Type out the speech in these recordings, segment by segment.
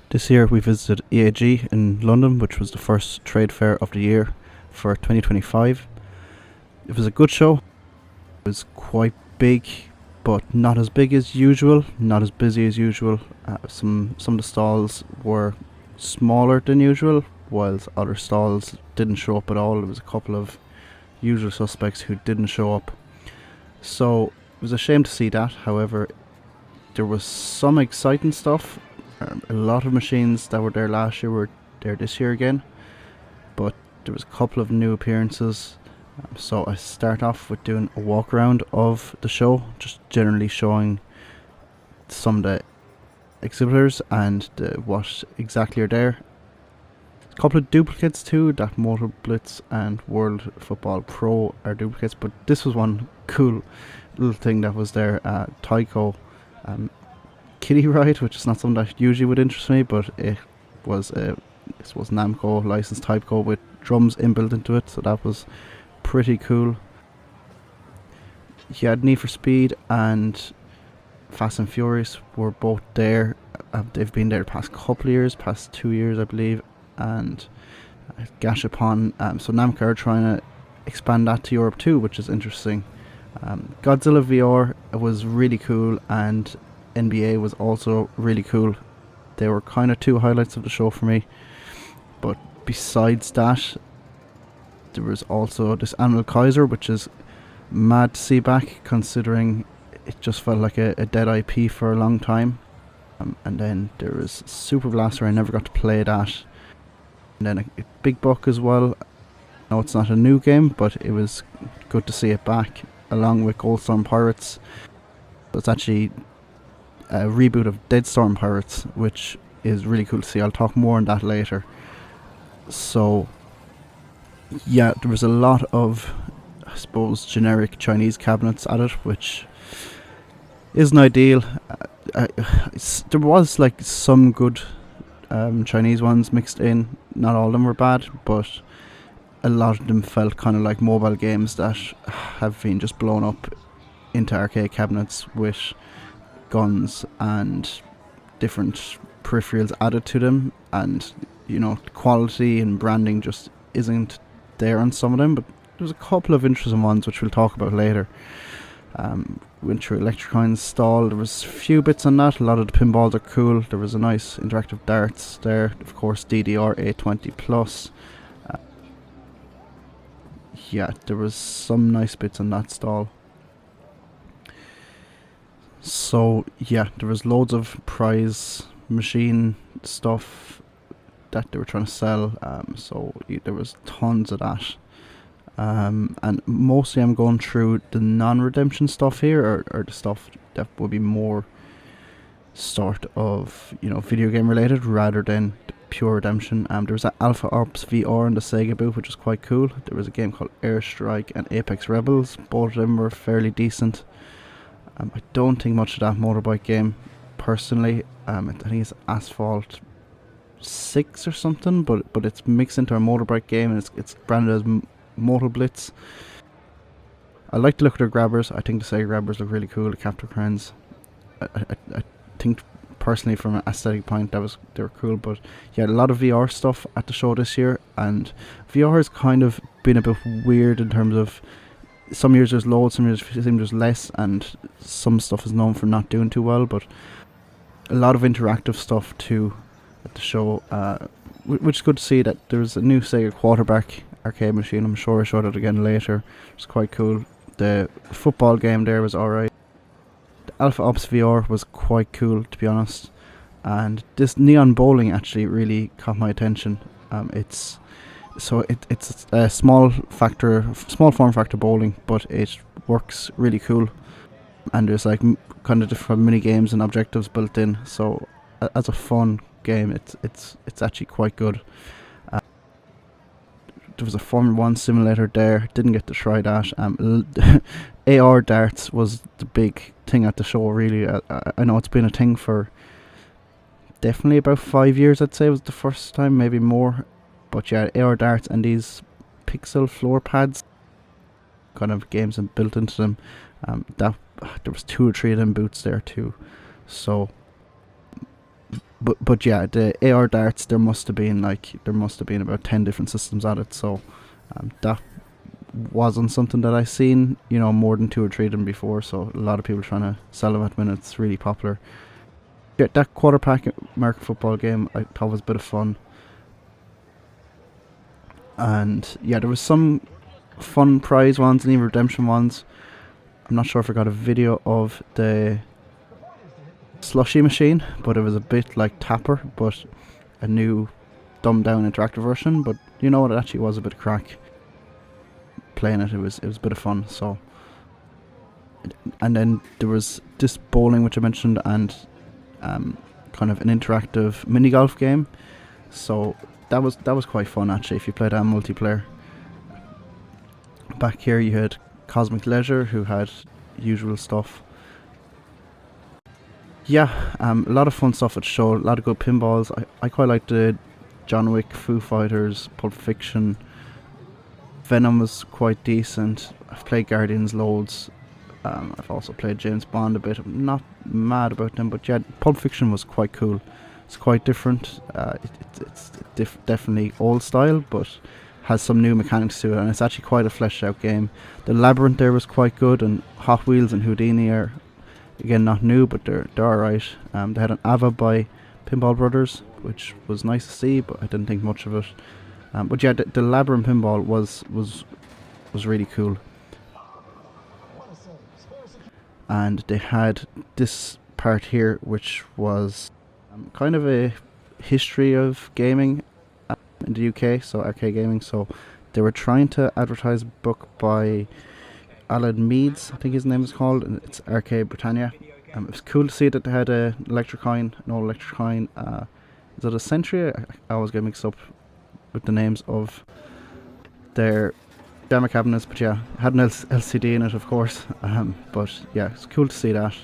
This year we visited EAG in London, which was the first trade fair of the year for 2025. It was a good show. It was quite big, but not as big as usual, not as busy as usual. Some of the stalls were smaller than usual, whilst other stalls didn't show up at all. There was a couple of usual suspects who didn't show up. So it was a shame to see that. However, there was some exciting stuff. A lot of machines that were there last year were there this year again, but there was a couple of new appearances. So I start off with doing a walk around of the show, just generally showing some of the exhibitors and what exactly are there. A couple of duplicates too, that Motor Blitz and World Football Pro are duplicates, but this was one cool little thing that was there. Tyco kiddie ride, which is not something that usually would interest me, but it was Namco licensed Tyco with drums inbuilt into it, so that was pretty cool. You had Need for Speed and Fast and Furious were both there. They've been there the past couple of years, past 2 years I believe, and Gashapon. So Namco are trying to expand that to Europe too, which is interesting. Godzilla VR was really cool, and NBA was also really cool. They were kind of two highlights of the show for me. But besides that, there was also this annual Kaizer, which is mad to see back, considering it just felt like a dead IP for a long time. And then there was Super Blaster. I never got to play that. And then a Big Buck as well. No, it's not a new game, but it was good to see it back, along with Goldstorm Pirates. It's actually a reboot of Dead Storm Pirates, which is really cool to see. I'll talk more on that later. So yeah, there was a lot of, I suppose, generic Chinese cabinets at it, which isn't ideal. There was like some good Chinese ones mixed in. Not all of them were bad, but a lot of them felt kind of like mobile games that have been just blown up into arcade cabinets with guns and different peripherals added to them, and quality and branding just isn't there on some of them. But there's a couple of interesting ones which we'll talk about later. Went through Electricon's stall. There was a few bits on that. A lot of the pinballs are cool. There was a nice interactive darts there, of course, DDR 820 plus. Yeah, there was some nice bits on that stall. So yeah, there was loads of prize machine stuff that they were trying to sell. So there was tons of that. And mostly I'm going through the non-redemption stuff here, or the stuff that would be more sort of video game related rather than the pure redemption. There was an Alpha Ops VR in the Sega booth, which was quite cool. There was a game called Airstrike and Apex Rebels. Both of them were fairly decent. I don't think much of that motorbike game personally. I think it's Asphalt 6 or something, but it's mixed into a motorbike game, and it's branded as Motor Blitz. I like the look of their grabbers. I think the Sega grabbers look really cool. The capture crayons. I think personally, from an aesthetic point, they were cool. But yeah, a lot of VR stuff at the show this year, and VR has kind of been a bit weird in terms of some years there's loads, some years there's less, and some stuff is known for not doing too well. But a lot of interactive stuff too at the show, which is good to see. That there's a new Sega quarterback arcade machine. I'm sure I showed it again later. It's quite cool. The football game there was alright. The Alpha Ops VR was quite cool, to be honest. And this neon bowling actually really caught my attention. It's a small form factor bowling, but it works really cool. And there's like kind of different mini games and objectives built in. So as a fun game, it's actually quite good. There was a Formula 1 simulator there. Didn't get to try that. AR darts was the big thing at the show, really. I know it's been a thing for definitely about 5 years, I'd say was the first time, maybe more. But yeah, AR darts and these pixel floor pads, kind of games and built into them. There was 2 or 3 of them boots there too. So but yeah, the AR darts, there must have been about 10 different systems at it. So that wasn't something that I seen, more than 2 or 3 of them before. So a lot of people trying to sell them at the minute. It's really popular. Yeah, that quarter pack American football game I thought was a bit of fun. And yeah, there was some fun prize ones and even redemption ones. I'm not sure if I got a video of the slushy machine, but it was a bit like Tapper, but a new dumbed down interactive version. But you know what, it actually was a bit of crack playing it. It was a bit of fun. So, and then there was this bowling which I mentioned, and kind of an interactive mini golf game. So that was quite fun actually if you played that in multiplayer. Back here you had Cosmic Leisure, who had usual stuff. Yeah, a lot of fun stuff at the show, a lot of good pinballs. I quite liked the John Wick, Foo Fighters, Pulp Fiction. Venom was quite decent. I've played Guardians loads. I've also played James Bond a bit. I'm not mad about them, but yeah, Pulp Fiction was quite cool. It's quite different. It's definitely old style, but has some new mechanics to it, and it's actually quite a fleshed out game. The Labyrinth there was quite good, and Hot Wheels and Houdini are, again, not new, but they're alright. They had an AVA by Pinball Brothers, which was nice to see, but I didn't think much of it. But yeah, the Labyrinth pinball was really cool. And they had this part here, which was kind of a history of gaming in the UK, so arcade gaming. So they were trying to advertise a book by Alan Meads, I think his name is called, and it's Arcade Britannia. It was cool to see that they had an old Electrocine. Is it a Century? I always get mixed up with the names of their gamma cabinets, but yeah, it had an LCD in it, of course. But yeah, it's cool to see that.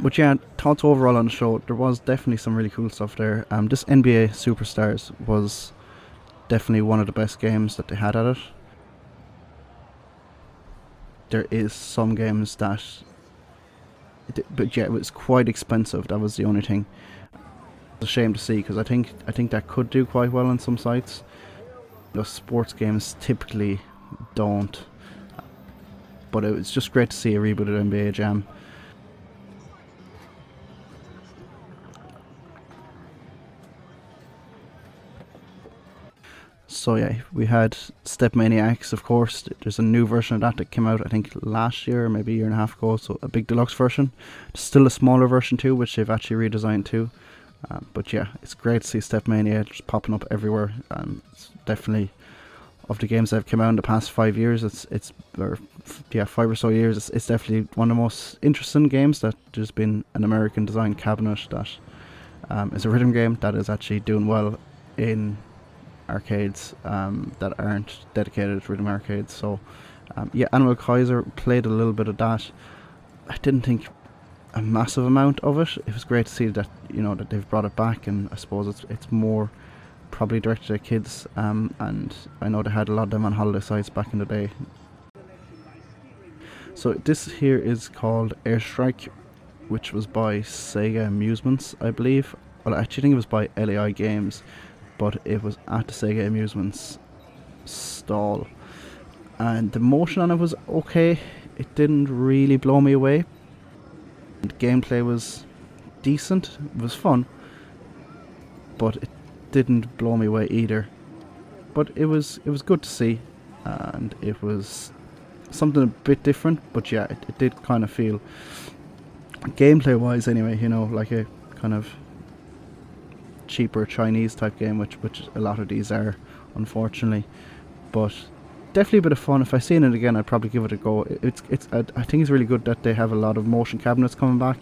But yeah, thoughts overall on the show, there was definitely some really cool stuff there. This NBA Superstars was definitely one of the best games that they had at it. There is some games that, but yeah, it was quite expensive. That was the only thing. It's a shame to see, because I think that could do quite well on some sites. The sports games typically don't. But it was just great to see a rebooted NBA Jam. So yeah, we had Step Maniacs, of course. There's a new version of that came out, I think, last year or maybe a year and a half ago. So a big deluxe version. Still a smaller version too, which they've actually redesigned too. But yeah, it's great to see Step Mania just popping up everywhere. It's definitely, of the games that have come out in the past 5 years, 5 or so years, it's definitely one of the most interesting games. That there's been an American designed cabinet that is a rhythm game that is actually doing well in arcades that aren't dedicated to rhythm arcades. So yeah, Animal Kaizer played a little bit of that. I didn't think a massive amount of it. It was great to see that, that they've brought it back, and I suppose it's more probably directed at kids, and I know they had a lot of them on holiday sites back in the day. So this here is called Airstrike, which was by Sega Amusements, I believe. Well, I actually think it was by LAI Games, but it was at the Sega Amusements stall, and the motion on it was okay. It didn't really blow me away. The gameplay was decent, it was fun, but it didn't blow me away either. But it was good to see, and it was something a bit different. But yeah, it did kind of feel, gameplay wise anyway, like a kind of cheaper Chinese type game, which a lot of these are, unfortunately. But definitely a bit of fun. If I seen it again, I'd probably give it a go. I think it's really good that they have a lot of motion cabinets coming back.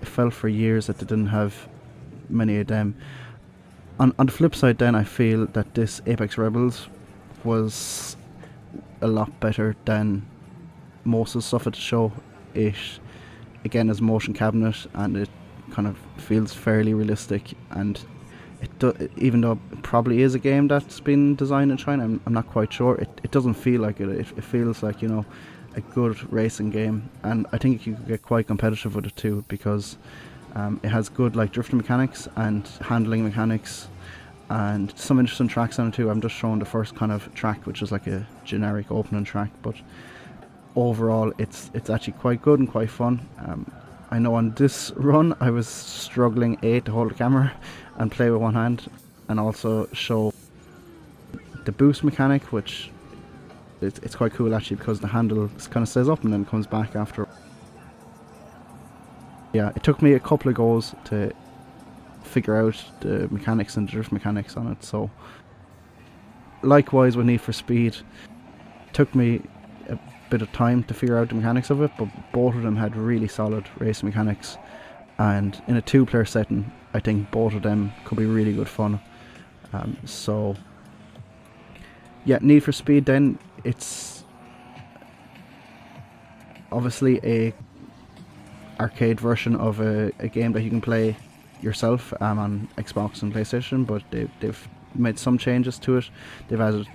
It felt for years that they didn't have many of them. On the flip side then, I feel that this Apex Rebels was a lot better than most of the stuff at the show. It, again, is a motion cabinet, and it kind of feels fairly realistic, and even though it probably is a game that's been designed in China, I'm not quite sure, it doesn't feel like it. It feels like, a good racing game, and I think you could get quite competitive with it too, because It has good like drifting mechanics and handling mechanics, and some interesting tracks on it too. I'm just showing the first kind of track, which is like a generic opening track, but overall it's actually quite good and quite fun. I know on this run I was struggling to hold the camera and play with one hand, and also show the boost mechanic, which it's quite cool actually, because the handle kind of stays up and then comes back after. Yeah, it took me a couple of goes to figure out the mechanics and the drift mechanics on it. So likewise with Need for Speed, took me a bit of time to figure out the mechanics of it, but both of them had really solid race mechanics, and in a 2-player setting I think both of them could be really good fun. So yeah, Need for Speed then, it's obviously a arcade version of a game that you can play yourself on Xbox and PlayStation, but they've made some changes to it. They've added,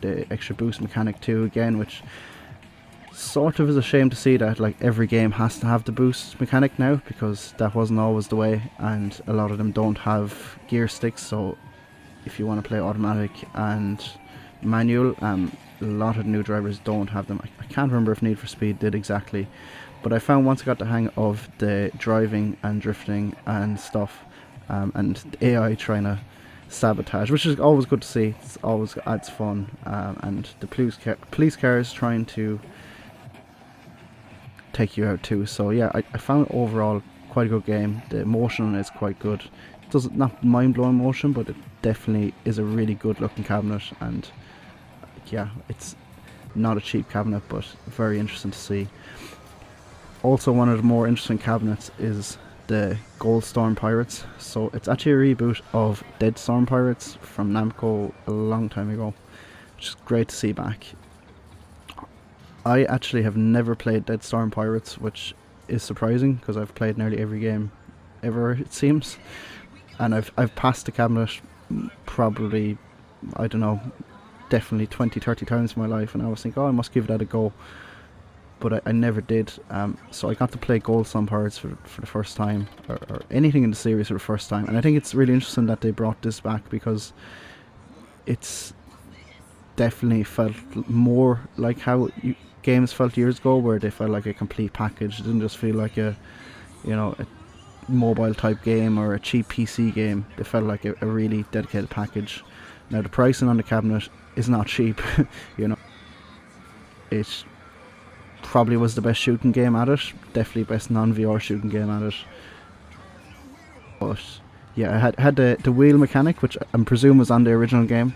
the extra boost mechanic too again, which sort of is a shame to see that like every game has to have the boost mechanic now, because that wasn't always the way, and a lot of them don't have gear sticks. So if you want to play automatic and manual, a lot of new drivers don't have them. I can't remember if Need for Speed did exactly, but I found once I got the hang of the driving and drifting and stuff, and the AI trying to sabotage, which is always good to see. It always adds fun, and the police cars trying to take you out too. So yeah, I found overall quite a good game. The motion is quite good. It doesn't, not mind-blowing motion, but it definitely is a really good looking cabinet, and yeah, it's not a cheap cabinet, but very interesting to see. Also, one of the more interesting cabinets is the Goldstorm Pirates. So it's actually a reboot of Dead Storm Pirates from Namco a long time ago, which is great to see back. I actually have never played Dead Storm Pirates, which is surprising because I've played nearly every game ever, it seems, and I've passed the cabinet probably, I don't know, definitely 20-30 times in my life, and I always think, oh, I must give that a go, but I never did. So I got to play Goldstorm Pirates for the first time, or anything in the series for the first time, and I think it's really interesting that they brought this back, because it's definitely felt more like how games felt years ago, where they felt like a complete package. It didn't just feel like a mobile type game or a cheap PC game. They felt like a really dedicated package. Now the pricing on the cabinet is not cheap. It probably was the best shooting game at it, definitely best non-VR shooting game at it. But yeah, I had the wheel mechanic, which I presume was on the original game,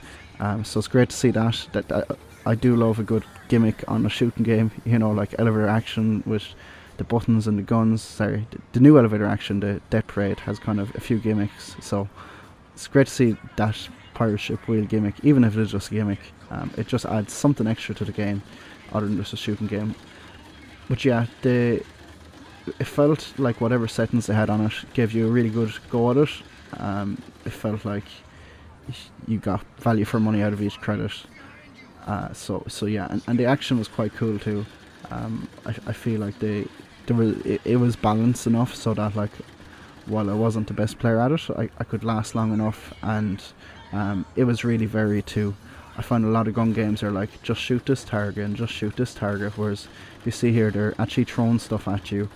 so it's great to see that I do love a good gimmick on a shooting game, like elevator action with the buttons and the guns. Sorry, the new elevator action, the Death Parade, has kind of a few gimmicks, so it's great to see that pirate ship wheel gimmick, even if it is just a gimmick. It just adds something extra to the game other than just a shooting game. But yeah, it felt like whatever settings they had on it gave you a really good go at it. It felt like you got value for money out of each credit. So yeah, and the action was quite cool too. I feel like it was balanced enough so that, like, while I wasn't the best player at it, I could last long enough, and it was really varied too. I find a lot of gun games are like, just shoot this target and just shoot this target, whereas you see here they're actually throwing stuff at you,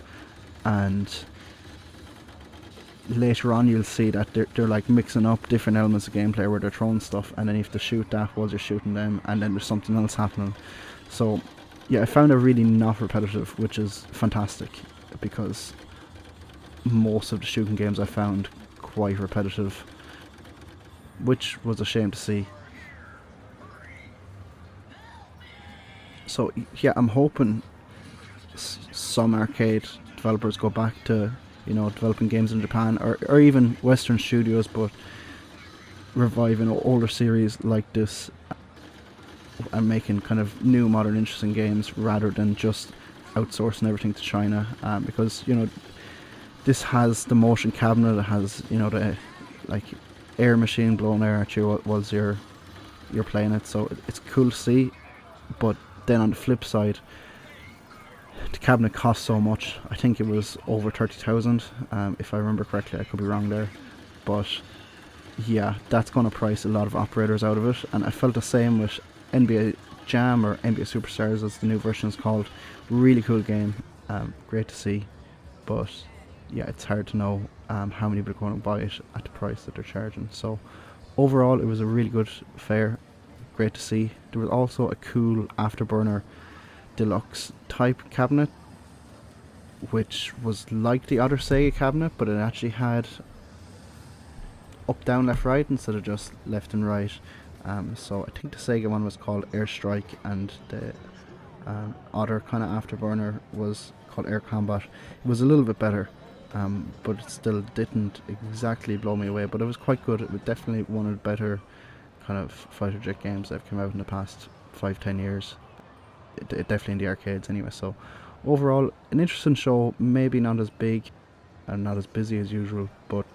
and later on you'll see that they're like mixing up different elements of gameplay where they're throwing stuff, and then you have to shoot that while you're shooting them, and then there's something else happening. So yeah, I found it really not repetitive, which is fantastic, because most of the shooting games I found quite repetitive, which was a shame to see. So yeah, I'm hoping some arcade developers go back to developing games in Japan, or even Western studios, but reviving older series like this and making kind of new, modern, interesting games rather than just outsourcing everything to China. Because this has the motion cabinet, it has the like air machine blowing air at you whilst you're playing it, so it's cool to see. But then on the flip side, The cabinet cost so much. I think it was over 30,000, if I remember correctly. I could be wrong there, but yeah, that's going to price a lot of operators out of it. And I felt the same with NBA Jam, or NBA Superstars as the new version is called. Really cool game, great to see, but yeah, it's hard to know how many people are going to buy it at the price that they're charging. So overall, it was a really good fair, great to see. There was also a cool Afterburner deluxe type cabinet, which was like the other Sega cabinet, but it actually had up, down, left, right instead of just left and right. So I think the Sega one was called Airstrike, and the other kind of Afterburner was called Air Combat. It was a little bit better, but it still didn't exactly blow me away, but it was quite good. It was definitely one of the better kind of fighter jet games that have come out in the past 5-10 years. It definitely in the arcades anyway. So overall, an interesting show, maybe not as big and not as busy as usual, but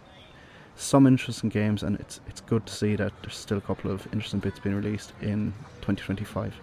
some interesting games, and it's good to see that there's still a couple of interesting bits being released in 2025.